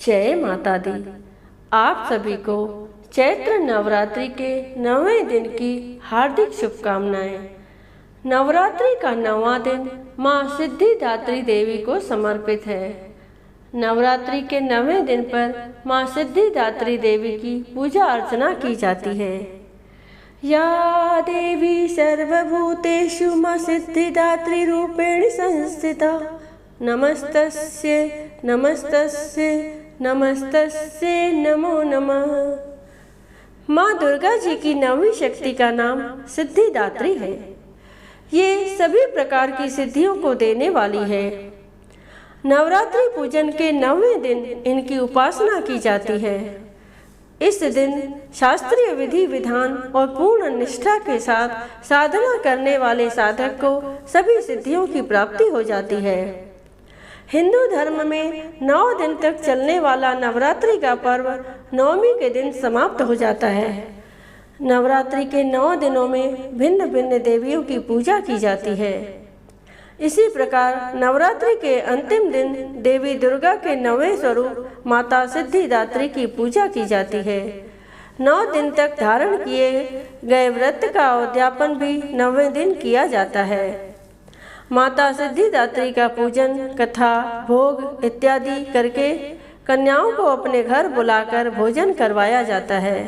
जय माता दी। आप सभी को चैत्र नवरात्रि के 9वें दिन की हार्दिक शुभकामनाएं। नवरात्रि का 9वां दिन माँ सिद्धिदात्री देवी को समर्पित है। नवरात्रि के 9वें दिन पर माँ सिद्धिदात्री देवी की पूजा अर्चना की जाती है। या देवी सर्वभूतेषु माँ सिद्धिदात्री रूपेण संस्थिता, नमस्तस्यै नमस्तस्यै नमस्तस्यै नमो नमः। माँ दुर्गा जी की 9वीं शक्ति का नाम सिद्धिदात्री है। ये सभी प्रकार की सिद्धियों को देने वाली है। नवरात्रि पूजन के 9वें दिन इनकी उपासना की जाती है। इस दिन शास्त्रीय विधि विधान और पूर्ण निष्ठा के साथ साधना करने वाले साधक को सभी सिद्धियों की प्राप्ति हो जाती है। हिंदू धर्म में 9 दिन तक चलने वाला नवरात्रि का पर्व 9वीं के दिन समाप्त हो जाता है। नवरात्रि के 9 दिनों में भिन्न भिन्न देवियों की पूजा की जाती है। इसी प्रकार नवरात्रि के अंतिम दिन देवी दुर्गा के 9वें स्वरूप माता सिद्धिदात्री की पूजा की जाती है। 9 दिन तक धारण किए गए व्रत का उद्यापन भी 9वें दिन किया जाता है। माता सिद्धिदात्री का पूजन, कथा, भोग इत्यादि करके कन्याओं को अपने घर बुलाकर भोजन करवाया जाता है।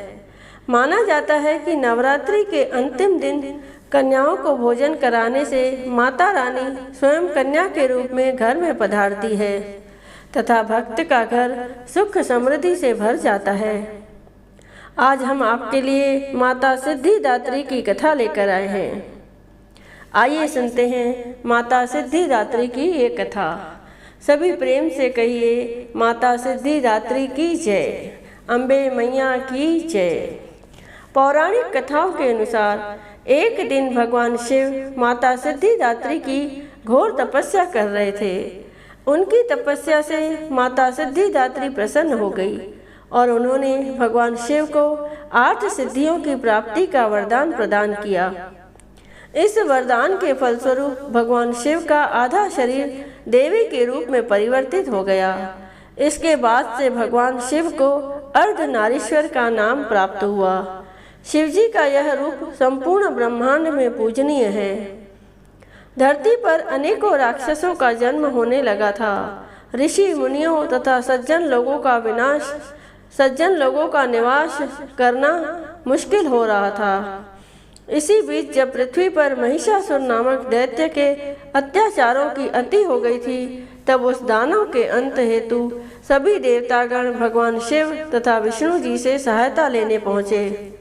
माना जाता है कि नवरात्रि के अंतिम दिन कन्याओं को भोजन कराने से माता रानी स्वयं कन्या के रूप में घर में पधारती है तथा भक्त का घर सुख समृद्धि से भर जाता है। आज हम आपके लिए माता सिद्धिदात्री की कथा लेकर आए हैं। आइए सुनते हैं माता सिद्धिदात्री की ये कथा। सभी प्रेम से कहिए, माता सिद्धिदात्री की जय, अम्बे मैया की जय। पौराणिक कथाओं के अनुसार एक दिन भगवान शिव माता सिद्धिदात्री की घोर तपस्या कर रहे थे। उनकी तपस्या से माता सिद्धिदात्री प्रसन्न हो गई और उन्होंने भगवान शिव को 8 सिद्धियों की प्राप्ति का वरदान प्रदान किया। इस वरदान के फलस्वरूप भगवान शिव का आधा शरीर देवी के रूप में परिवर्तित हो गया। इसके बाद से भगवान शिव को अर्धनारीश्वर का नाम प्राप्त हुआ। शिवजी का यह रूप संपूर्ण ब्रह्मांड में पूजनीय है। धरती पर अनेकों राक्षसों का जन्म होने लगा था। ऋषि मुनियों तथा सज्जन लोगों का निवास करना मुश्किल हो रहा था। इसी बीच जब पृथ्वी पर महिषासुर नामक दैत्य के अत्याचारों की अति हो गई थी, तब उस दानव के अंत हेतु सभी देवतागण भगवान शिव तथा विष्णु जी से सहायता लेने पहुँचे।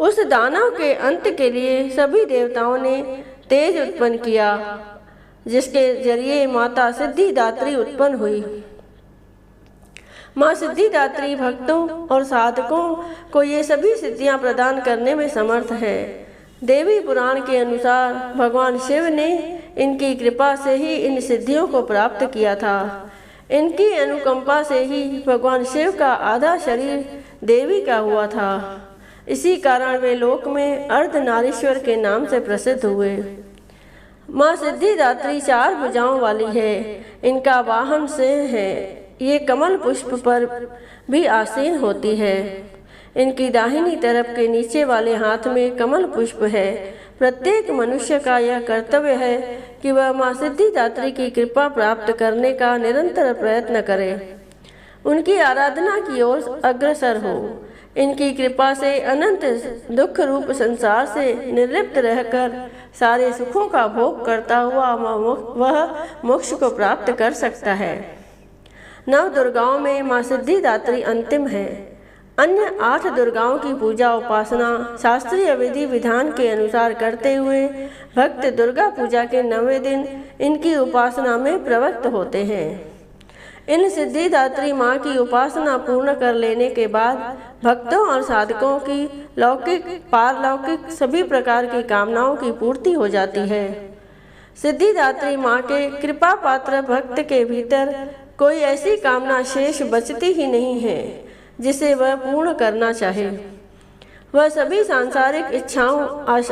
उस दानव के अंत के लिए सभी देवताओं ने तेज उत्पन्न किया, जिसके जरिए माता सिद्धिदात्री उत्पन्न हुई। माँ सिद्धिदात्री भक्तों और साधकों को ये सभी सिद्धियां प्रदान करने में समर्थ है। देवी पुराण के अनुसार भगवान शिव ने इनकी कृपा से ही इन सिद्धियों को प्राप्त किया था। इनकी अनुकंपा से ही भगवान शिव का आधा शरीर देवी का हुआ था। इसी कारण वे लोक में अर्धनारीश्वर के नाम से प्रसिद्ध हुए। माँ सिद्धिदात्री 4 भुजाओं वाली है। इनका वाहन सिंह है। ये कमल पुष्प पर भी आसीन होती है। इनकी दाहिनी तरफ के नीचे वाले हाथ में कमल पुष्प है। प्रत्येक मनुष्य का यह कर्तव्य है कि वह माँ सिद्धिदात्री की कृपा प्राप्त करने का निरंतर प्रयत्न करे, उनकी आराधना की ओर अग्रसर हो। इनकी कृपा से अनंत दुख रूप संसार से निर्लिप्त रहकर सारे सुखों का भोग करता हुआ वह मोक्ष को प्राप्त कर सकता है। 9 दुर्गाओं में माँ सिद्धिदात्री अंतिम है। अन्य 8 दुर्गाओं की पूजा उपासना शास्त्रीय विधि विधान के अनुसार करते हुए भक्त दुर्गा पूजा के 9वें दिन इनकी उपासना में प्रवृत्त होते हैं। इन सिद्धिदात्री माँ की उपासना पूर्ण कर लेने के बाद भक्तों और साधकों की लौकिक पारलौकिक सभी प्रकार की कामनाओं की पूर्ति हो जाती है। सिद्धिदात्री माँ के कृपा पात्र भक्त के भीतर कोई ऐसी कामना शेष बचती ही नहीं है जिसे वह पूर्ण करना चाहे। वह सभी सांसारिक इच्छाओं,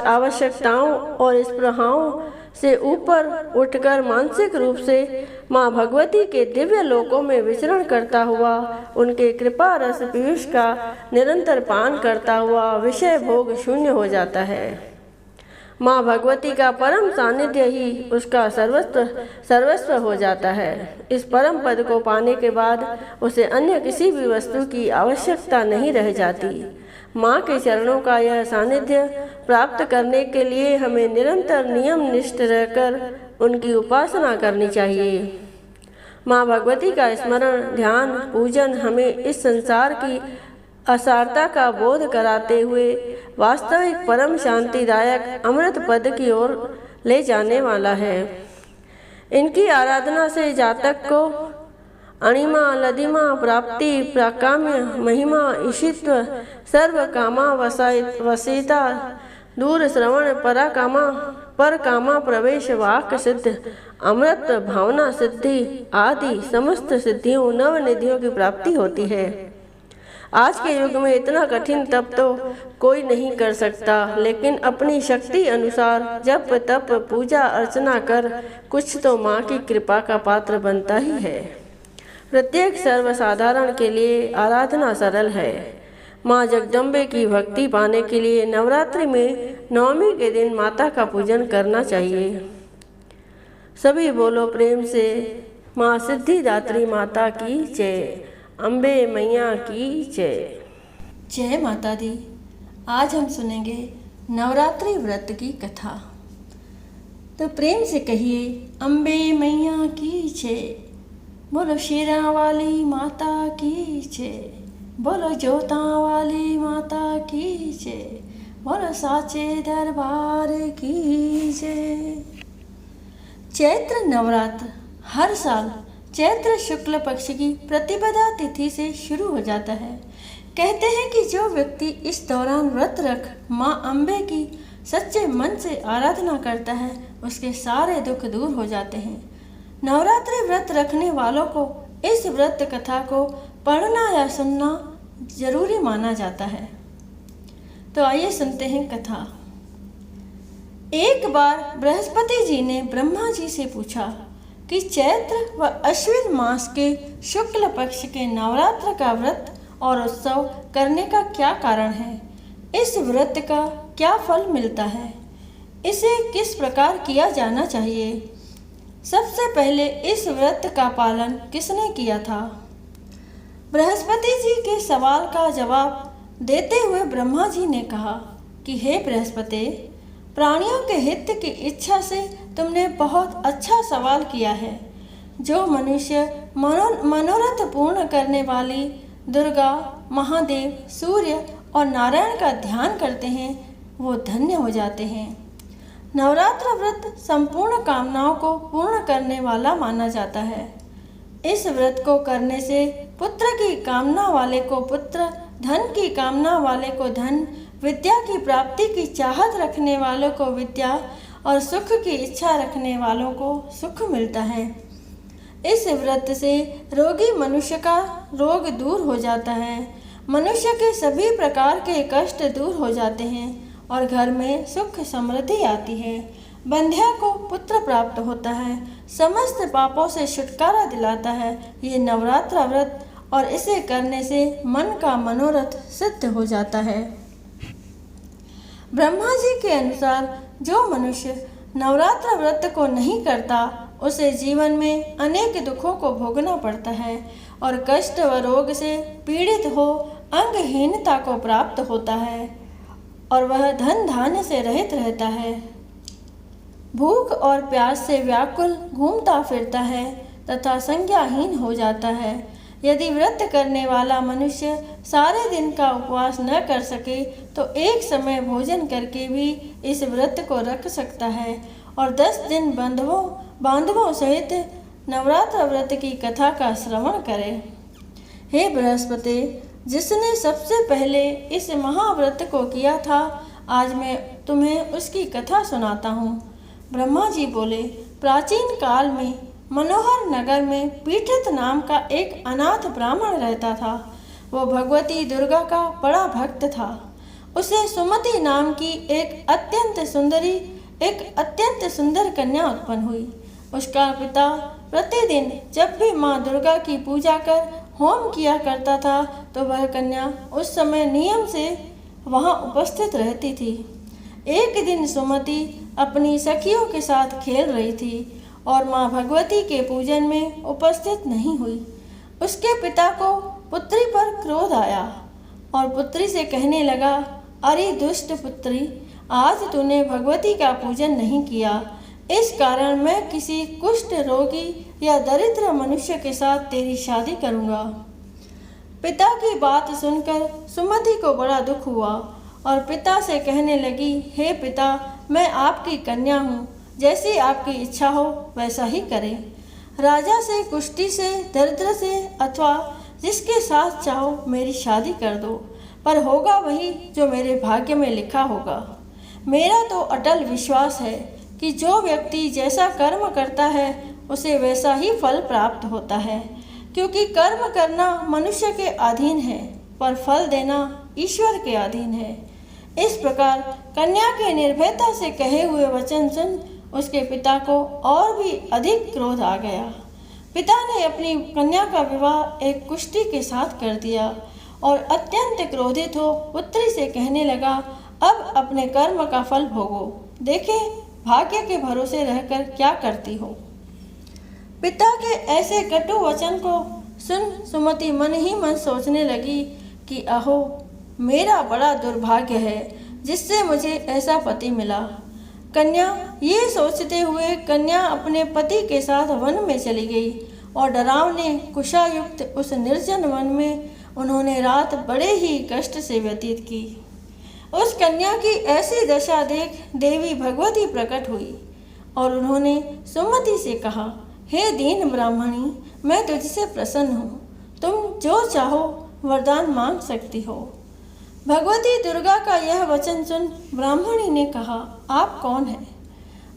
आवश्यकताओं और स्पृहाओं से ऊपर उठकर मानसिक रूप से माँ भगवती के दिव्य लोकों में विचरण करता हुआ उनके कृपा रस पीयूष का निरंतर पान करता हुआ विषय भोग शून्य हो जाता है। माँ भगवती का परम सानिध्य ही उसका सर्वस्व हो जाता है। इस परम पद को पाने के बाद उसे अन्य किसी भी वस्तु की आवश्यकता नहीं रह जाती। माँ के चरणों का यह सानिध्य प्राप्त करने के लिए हमें निरंतर नियम निष्ठ रहकर उनकी उपासना करनी चाहिए। माँ भगवती का स्मरण, ध्यान, पूजन हमें इस संसार की असारता का बोध कराते हुए वास्तविक परम शांतिदायक अमृत पद की ओर ले जाने वाला है। इनकी आराधना से जातक को अणिमा, लदिमा, प्राप्ति, प्राकाम्य, महिमा, ईशित्व, सर्व कामा वसीता, दूर श्रवण, पर कामा प्रवेश, वाक सिद्ध, अमृत भावना सिद्धि आदि समस्त सिद्धियों नव निधियों की प्राप्ति होती है। आज के युग में इतना कठिन तप तो कोई नहीं कर सकता, लेकिन अपनी शक्ति अनुसार जप तप पूजा अर्चना कर कुछ तो माँ की कृपा का पात्र बनता ही है। प्रत्येक सर्वसाधारण के लिए आराधना सरल है। माँ जगदम्बे की भक्ति पाने के लिए नवरात्रि में नवमी के दिन माता का पूजन करना चाहिए। सभी बोलो प्रेम से माँ सिद्धिदात्री माता की जय, अम्बे मैया की जय। जय माता दी। आज हम सुनेंगे नवरात्रि व्रत की कथा। तो प्रेम से कहिए अम्बे मैया की जय, बोलो शेरा वाली माता की जय, बोलो जोता वाली माता की जय, बोलो साचे दरबार की जय। चैत्र नवरात्र हर साल चैत्र शुक्ल पक्ष की प्रतिपदा तिथि से शुरू हो जाता है। कहते हैं कि जो व्यक्ति इस दौरान व्रत रख माँ अम्बे की सच्चे मन से आराधना करता है उसके सारे दुख दूर हो जाते हैं। नवरात्रि व्रत रखने वालों को इस व्रत कथा को पढ़ना या सुनना जरूरी माना जाता है। तो आइए सुनते हैं कथा। एक बार बृहस्पति जी ने ब्रह्मा जी से पूछा कि चैत्र व अश्विन मास के शुक्ल पक्ष के नवरात्र का व्रत और उत्सव करने का क्या कारण है? इस व्रत का क्या फल मिलता है? इसे किस प्रकार किया जाना चाहिए? सबसे पहले इस व्रत का पालन किसने किया था? बृहस्पति जी के सवाल का जवाब देते हुए ब्रह्मा जी ने कहा कि हे बृहस्पति, प्राणियों के हित की इच्छा से तुमने बहुत अच्छा सवाल किया है। जो मनुष्य मनोरथ पूर्ण करने वाली दुर्गा, महादेव, सूर्य और नारायण का ध्यान करते हैं वो धन्य हो जाते हैं। नवरात्र व्रत संपूर्ण कामनाओं को पूर्ण करने वाला माना जाता है। इस व्रत को करने से पुत्र की कामना वाले को पुत्र, धन की कामना वाले को धन, विद्या की प्राप्ति की चाहत रखने वालों को विद्या और सुख की इच्छा रखने वालों को सुख मिलता है। इस व्रत से रोगी मनुष्य का रोग दूर हो जाता है। मनुष्य के सभी प्रकार के कष्ट दूर हो जाते हैं और घर में सुख समृद्धि आती है। बंध्या को पुत्र प्राप्त होता है, समस्त पापों से छुटकारा दिलाता है ये नवरात्र व्रत, और इसे करने से मन का मनोरथ सिद्ध हो जाता है। ब्रह्मा जी के अनुसार जो मनुष्य नवरात्र व्रत को नहीं करता उसे जीवन में अनेक दुखों को भोगना पड़ता है और कष्ट व रोग से पीड़ित हो अंगहीनता को प्राप्त होता है और वह धन धान्य से रहित रहता है। भूख और प्यास से व्याकुल घूमता फिरता है तथा संज्ञाहीन हो जाता है। यदि व्रत करने वाला मनुष्य सारे दिन का उपवास न कर सके तो एक समय भोजन करके भी इस व्रत को रख सकता है और 10 दिन बांधवों सहित नवरात्र व्रत की कथा का श्रवण करे। हे बृहस्पति, जिसने सबसे पहले इस महाव्रत को किया था, आज मैं तुम्हें उसकी कथा सुनाता हूँ। ब्रह्मा जी बोले, प्राचीन काल में मनोहर नगर में पीठित नाम का एक अनाथ ब्राह्मण रहता था। वो भगवती दुर्गा का बड़ा भक्त था। उसे सुमति नाम की एक अत्यंत सुंदरी एक अत्यंत सुंदर कन्या उत्पन्न हुई। उसका पिता प्रतिदिन जब भी माँ दुर्गा की पूजा कर होम किया करता था तो वह कन्या उस समय नियम से वहाँ उपस्थित रहती थी। एक दिन सुमति अपनी सखियों के साथ खेल रही थी और माँ भगवती के पूजन में उपस्थित नहीं हुई। उसके पिता को पुत्री पर क्रोध आया और पुत्री से कहने लगा, अरे दुष्ट पुत्री, आज तूने भगवती का पूजन नहीं किया, इस कारण मैं किसी कुष्ठ रोगी या दरिद्र मनुष्य के साथ तेरी शादी करूँगा। पिता की बात सुनकर सुमति को बड़ा दुख हुआ और पिता से कहने लगी, हे पिता, मैं आपकी कन्या हूँ, जैसी आपकी इच्छा हो वैसा ही करें। राजा से, कुष्ठी से, दरिद्र से अथवा जिसके साथ चाहो मेरी शादी कर दो, पर होगा वही जो मेरे भाग्य में लिखा होगा। मेरा तो अटल विश्वास है कि जो व्यक्ति जैसा कर्म करता है उसे वैसा ही फल प्राप्त होता है, क्योंकि कर्म करना मनुष्य के अधीन है पर फल देना ईश्वर के अधीन है। इस प्रकार कन्या के निर्भयता से कहे हुए वचन सुन उसके पिता को और भी अधिक क्रोध आ गया। पिता ने अपनी कन्या का विवाह एक कुष्ठी के साथ कर दिया और अत्यंत क्रोधित हो पुत्री से कहने लगा, अब अपने कर्म का फल भोगो, देखे भाग्य के भरोसे रहकर क्या करती हो। पिता के ऐसे कटु वचन को सुन सुमति मन ही मन सोचने लगी कि अहो, मेरा बड़ा दुर्भाग्य है जिससे मुझे ऐसा पति मिला। कन्या ये सोचते हुए कन्या अपने पति के साथ वन में चली गई और डरावने कुशायुक्त उस निर्जन वन में उन्होंने रात बड़े ही कष्ट से व्यतीत की। उस कन्या की ऐसी दशा देख देवी भगवती प्रकट हुई और उन्होंने सुमति से कहा, हे दीन ब्राह्मणी, मैं तुझसे प्रसन्न हूँ, तुम जो चाहो वरदान मांग सकती हो। भगवती दुर्गा का यह वचन सुन ब्राह्मणी ने कहा, आप कौन हैं?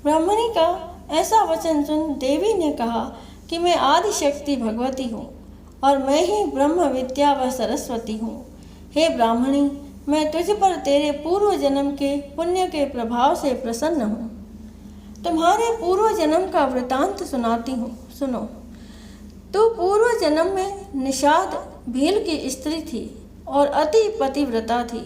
ब्राह्मणी का ऐसा वचन सुन देवी ने कहा कि मैं आदिशक्ति भगवती हूँ और मैं ही ब्रह्म विद्या व सरस्वती हूँ। हे ब्राह्मणी, मैं तुझ पर तेरे पूर्व जन्म के पुण्य के प्रभाव से प्रसन्न हूँ। तुम्हारे पूर्व जन्म का वृतांत सुनाती हूँ, सुनो। तू पूर्व जन्म में निषाद भील की स्त्री थी और अति पतिव्रता थी।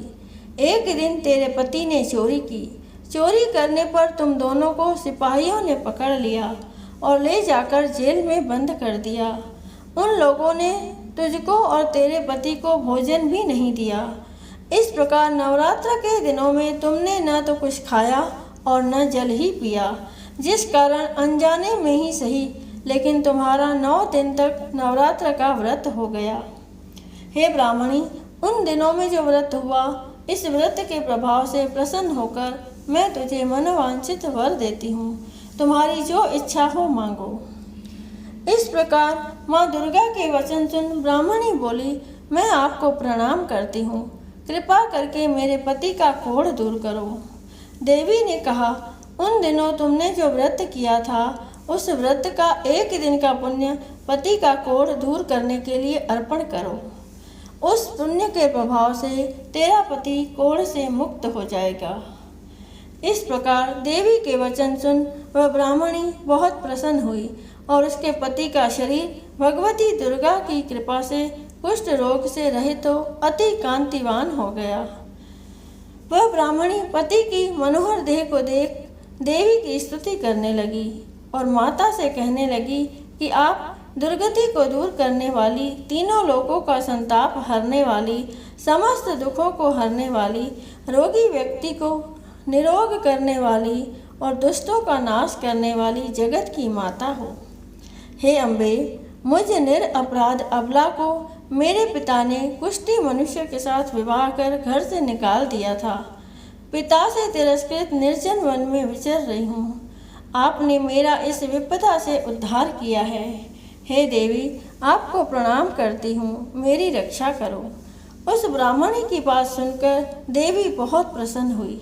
एक दिन तेरे पति ने चोरी की। चोरी करने पर तुम दोनों को सिपाहियों ने पकड़ लिया और ले जाकर जेल में बंद कर दिया। उन लोगों ने तुझको और तेरे पति को भोजन भी नहीं दिया। इस प्रकार नवरात्र के दिनों में तुमने न तो कुछ खाया और न जल ही पिया, जिस कारण अनजाने में ही सही लेकिन तुम्हारा 9 दिन तक नवरात्र का व्रत हो गया। हे ब्राह्मणी, उन दिनों में जो व्रत हुआ, इस व्रत के प्रभाव से प्रसन्न होकर मैं तुझे मनोवांछित वर देती हूँ। तुम्हारी जो इच्छा हो मांगो। इस प्रकार माँ दुर्गा के वचन सुन ब्राह्मणी बोली, मैं आपको प्रणाम करती हूँ, कृपा करके मेरे पति का कोढ़ दूर करो। देवी ने कहा, उन दिनों तुमने जो व्रत किया था उस व्रत का 1 दिन का पुण्य पति का कोढ़ दूर करने के लिए अर्पण करो। उस पुण्य के प्रभाव से तेरा पति कोढ़ से मुक्त हो जाएगा। इस प्रकार देवी के वचन सुन वह ब्राह्मणी बहुत प्रसन्न हुई और उसके पति का शरीर भगवती दुर्गा की कृपा से कुष्ठ रोग से रहित तो अति कांतिवान हो गया। वह ब्राह्मणी पति की मनोहर देह को देख देवी की स्तुति करने लगी और माता से कहने लगी कि आप दुर्गति को दूर करने वाली, तीनों लोकों का संताप हरने वाली, समस्त दुखों को हरने वाली, रोगी व्यक्ति को निरोग करने वाली और दुष्टों का नाश करने वाली जगत की माता हो। हे अम्बे, मुझ निरपराध अबला को मेरे पिता ने कुष्ठी मनुष्य के साथ विवाह कर घर से निकाल दिया था। पिता से तिरस्कृत निर्जन वन में विचर रही हूँ। आपने मेरा इस विपदा से उद्धार किया है। हे देवी, आपको प्रणाम करती हूँ, मेरी रक्षा करो। उस ब्राह्मणी की बात सुनकर देवी बहुत प्रसन्न हुई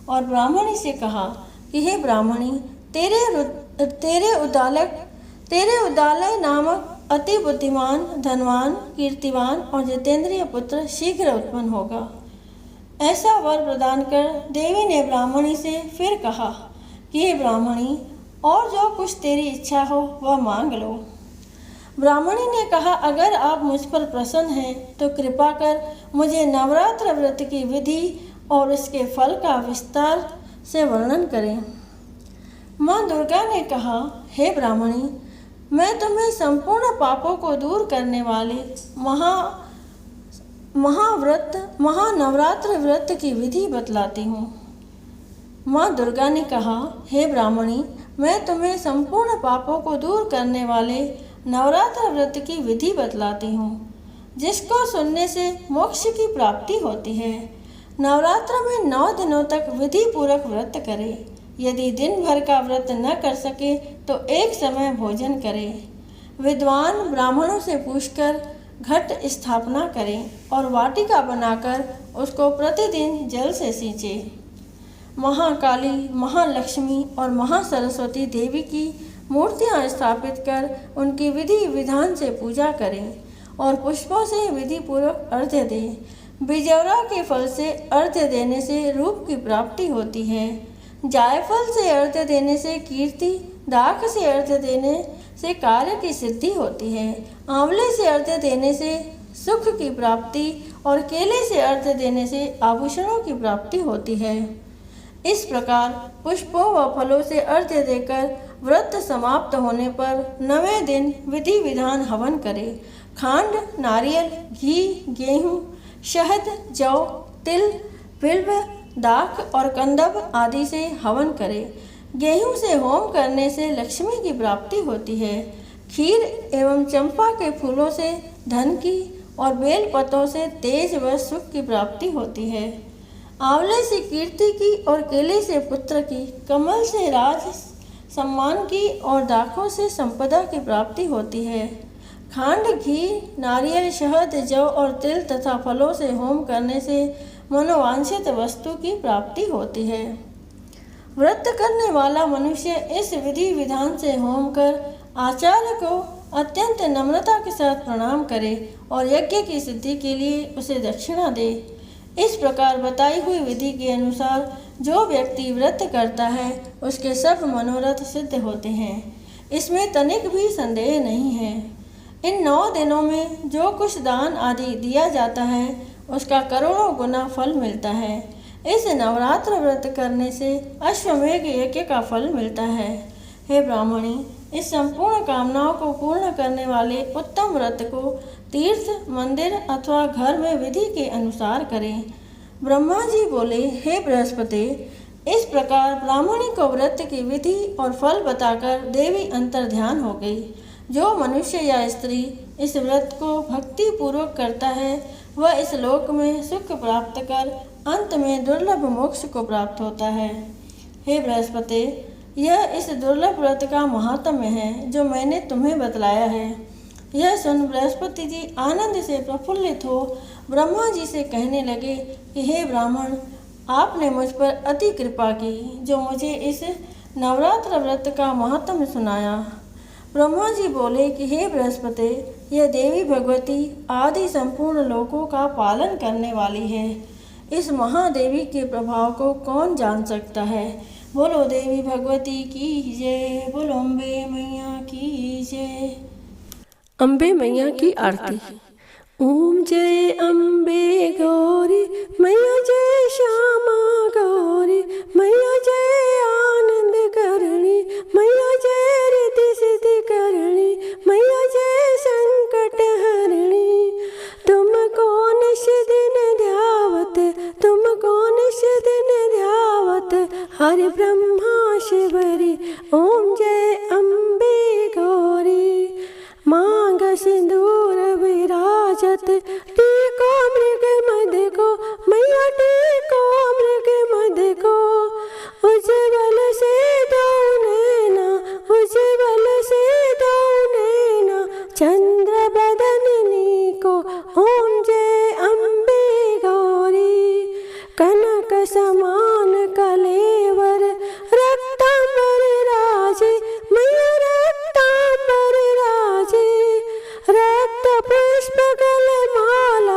और ब्राह्मणी से कहा कि हे ब्राह्मणी, तेरे उदालय नामक अति बुद्धिमान, धनवान, कीर्तिवान और जितेंद्रिय पुत्र शीघ्र उत्पन्न होगा। ऐसा वर प्रदान कर देवी ने ब्राह्मणी से फिर कहा, कि हे ब्राह्मणी, और जो कुछ तेरी इच्छा हो वह मांग लो। ब्राह्मणी ने कहा, अगर आप मुझ पर प्रसन्न हैं तो कृपा कर मुझे नवरात्र व्रत की विधि और उसके फल का विस्तार से वर्णन करें। माँ दुर्गा ने कहा, हे ब्राह्मणी, मैं तुम्हें संपूर्ण पापों को दूर करने वाले महानवरात्र व्रत की विधि बतलाती हूँ। माँ दुर्गा ने कहा, हे ब्राह्मणी, मैं तुम्हें संपूर्ण पापों को दूर करने वाले नवरात्र व्रत की विधि बतलाती हूँ, जिसको सुनने से मोक्ष की प्राप्ति होती है। नवरात्र में 9 दिनों तक विधि पूर्वक व्रत करे। यदि दिन भर का व्रत न कर सके तो एक समय भोजन करे। विद्वान ब्राह्मणों से पूछकर घट स्थापना करें और वाटिका बनाकर उसको प्रतिदिन जल से सींचे। महाकाली, महालक्ष्मी और महासरस्वती देवी की मूर्तियां स्थापित कर उनकी विधि विधान से पूजा करें और पुष्पों से विधि पूर्वक अर्घ्य दें। बिजौरा के फल से अर्घ्य देने से रूप की प्राप्ति होती है। जायफल से अर्घ्य देने से कीर्ति, दाख से अर्घ्य देने से कार्य की सिद्धि होती है। आंवले से अर्घ्य देने से सुख की प्राप्ति और केले से अर्घ्य देने से आभूषणों की प्राप्ति होती है। इस प्रकार पुष्पों व फलों से अर्घ्य देकर व्रत समाप्त होने पर 9वें दिन विधि विधान हवन करे। खांड, नारियल, घी, गेहूँ, शहद, जौ, तिल, बिल्व, दाख और कंदब आदि से हवन करे। गेहूं से होम करने से लक्ष्मी की प्राप्ति होती है। खीर एवं चंपा के फूलों से धन की और बेल पत्तों से तेज व सुख की प्राप्ति होती है। आंवले से कीर्ति की और केले से पुत्र की, कमल से राज सम्मान की और दाखों से संपदा की प्राप्ति होती है। खांड, घी, नारियल, शहद, जौ और तिल तथा फलों से होम करने से मनोवांछित वस्तु की प्राप्ति होती है। व्रत करने वाला मनुष्य इस विधि विधान से होम कर आचार्य को अत्यंत नम्रता के साथ प्रणाम करे और यज्ञ की सिद्धि के लिए उसे दक्षिणा दे। इस प्रकार बताई हुई विधि के अनुसार जो व्यक्ति व्रत करता है उसके सब मनोरथ सिद्ध होते हैं। इसमें तनिक भी संदेह नहीं है। इन 9 दिनों में जो कुछ दान आदि दिया जाता है उसका करोड़ों गुना फल मिलता है। इस नवरात्र व्रत करने से अश्वमेघ यज्ञ का फल मिलता है। हे ब्राह्मणी, इस संपूर्ण कामनाओं को पूर्ण करने वाले उत्तम व्रत को तीर्थ, मंदिर अथवा घर में विधि के अनुसार करें। ब्रह्मा जी बोले, हे बृहस्पति, इस प्रकार ब्राह्मणी को व्रत की विधि और फल बताकर देवी अंतर ध्यान हो गई। जो मनुष्य या स्त्री इस व्रत को भक्ति पूर्वक करता है वह इस लोक में सुख प्राप्त कर अंत में दुर्लभ मोक्ष को प्राप्त होता है। हे बृहस्पति, यह इस दुर्लभ व्रत का महात्म्य है जो मैंने तुम्हें बतलाया है। यह सुन बृहस्पति जी आनंद से प्रफुल्लित हो ब्रह्मा जी से कहने लगे कि हे ब्राह्मण, आपने मुझ पर अति कृपा की जो मुझे इस नवरात्र व्रत का महात्म्य सुनाया। ब्रह्मा जी बोले कि हे बृहस्पति, यह देवी भगवती आदि संपूर्ण लोकों का पालन करने वाली है। इस महादेवी के प्रभाव को कौन जान सकता है। बोलो देवी भगवती की जय, बोलो अम्बे मैया की जय। अम्बे मैया की आरती। ओम जय अम्बे गौरी मैया, जय श्यामा गौरी मैया, जय आनंद करणी मैया, जय रिद्धि सिद्धि करणी मैया, जय संकट हरणी। तुमको निश दिन ध्यावत, तुमको निश दिन ध्यावत हरि ब्रह्मा शिवरी। ओम जय अम्बे गौरी। मांग सिंदूर विराजत, टीको मृग मद को मैया, टीको मृग मद को। उज्ज्वल से दो नैना, उज्ज्वल से दो नैना चंद्र बदननी को। ओम जय अम्बे गौरी। कनक समान कलेवर रक्तांबर राजे मैया, रक्तांबर राजे। रक्त पुष्प गल माला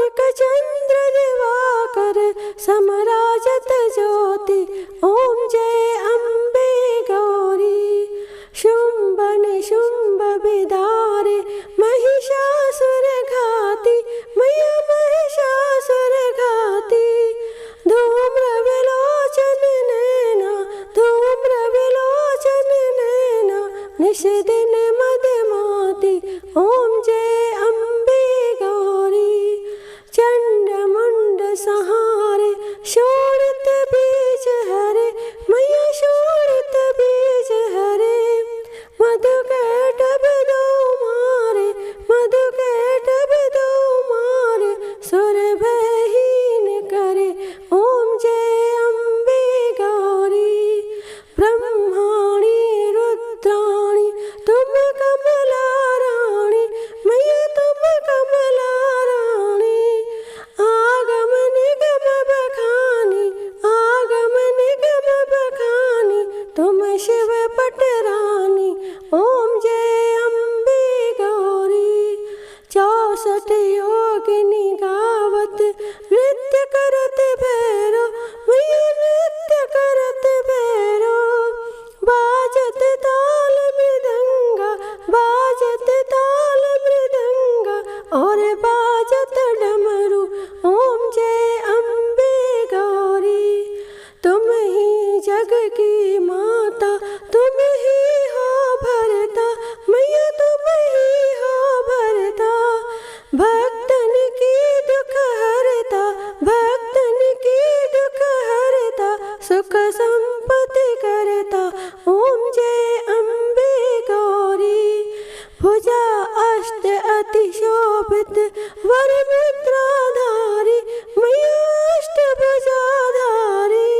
कार्तिक चंद्र दिवाकर समराजत ज्योति ओम जय अम्बे गौरी। शुंभ निशुंभ विदारे महिषासुर घाती मैया महिषासुर घाती। धूम्र विलोचन नैना धूम्र विलोचन नैना निश दिन मदमाती ओम जय अम्बे गौरी। चंड मुंड सहारे शोणित बीज हरे मैया शोणित बीज हरे। मधु कैटभ दो मारे मधु कैटभ दो मारे सुर भयहीन करे ओम जय अम्बे गौरी। ब्रह्माणी रुद्राणी तुम कमला रानी मैया तुम कमला रानी। आगम निगम बखानी आगम निगम बखानी तुम शिव पटरानी ओम जय अम्बे गौरी। 64 योगिनी गावत नृत्य करत भैरो मैया नृत्य करत भैरो। बाजत ताल मृदंगा बाजत ताल मृदंगा और बाजत डमरू ओम जय अम्बे गौरी। तुम ही जग की माता तुम ही हो भरता मैया तुम ही हो भरता। भक्तन की दुख हरता भक्तन की दुख हरता सुख संपत्ति करता ओम जय अम्बे गौरी। भुजा अष्ट अति शोभित वर मुद्राधारी मैया अष्ट भुजाधारी।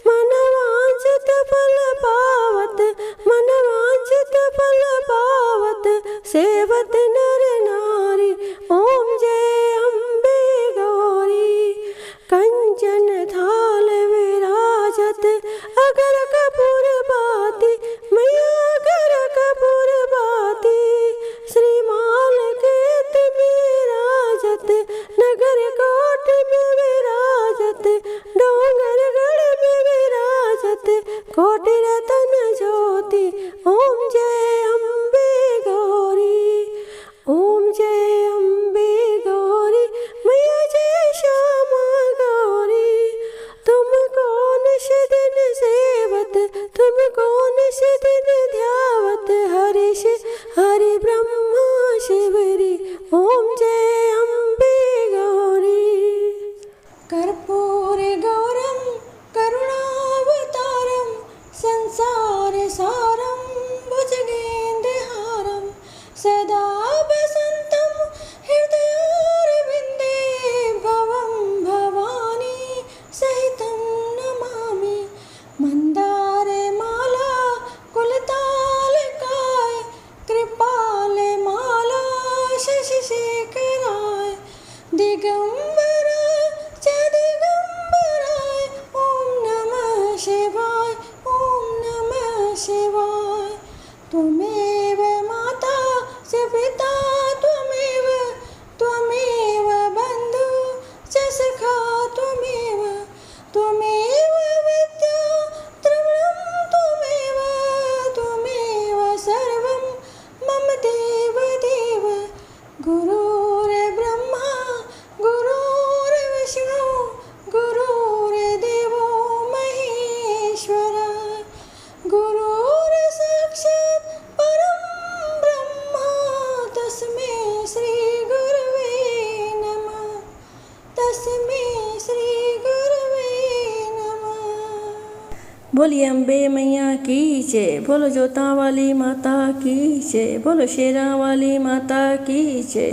मनवांछित फल पावत मनवांछित फल पावत सेवत नर नारी ओम जय अम्बे गौरी। कंचन थाल विराजत अगर कपूर बाती मैया अगर कपूर बाती। श्रीमाल केत विराजत नगर कोट में विराजत डोंगर गढ़ में विराजत कोटि रतन ज्योति ओम जय अम्बे गौरी। ओम जय अम्बे गौरी मैया जय श्यामा गौरी। तुमको निश दिन सेवत तुमको निश दिन ध्यावत हरिश हरि ब्रह्मा शिवरी ओम जय अम्बे गौरी। कर्पूर गौरम करुणावतारम संसार सारम भुजगेन्द्रहारम सदा वसंतम हृदयारविन्दे भवं भवानी सहितं नमामि। मंदार माला कुलतालकाय कृपाल माला शशिशेखराय। दिगंबराय च दिगंबराय ओम नमः शिवाय ओम नमः शिवाय। त्वमेव माता च पिता त्वमेव त्वमेव बन्धु च सखा त्वमेव त्वमेव विद्या द्रविणं त्वमेव त्वमेव सर्वं मम देव देव। गुरुर्ब्रह्मा गुरुर्विष्णु गुरुर्देवो महेश्वरा। गुरुर्साक्षात् परं ब्रह्म तस्मै श्री गुरवे नमः तस्मै श्री गुरवे नमः। बोलिए अम्बे मैया की जय। बोलो जोता वाली माता की जय। बोलो शेरा वाली माता की जय।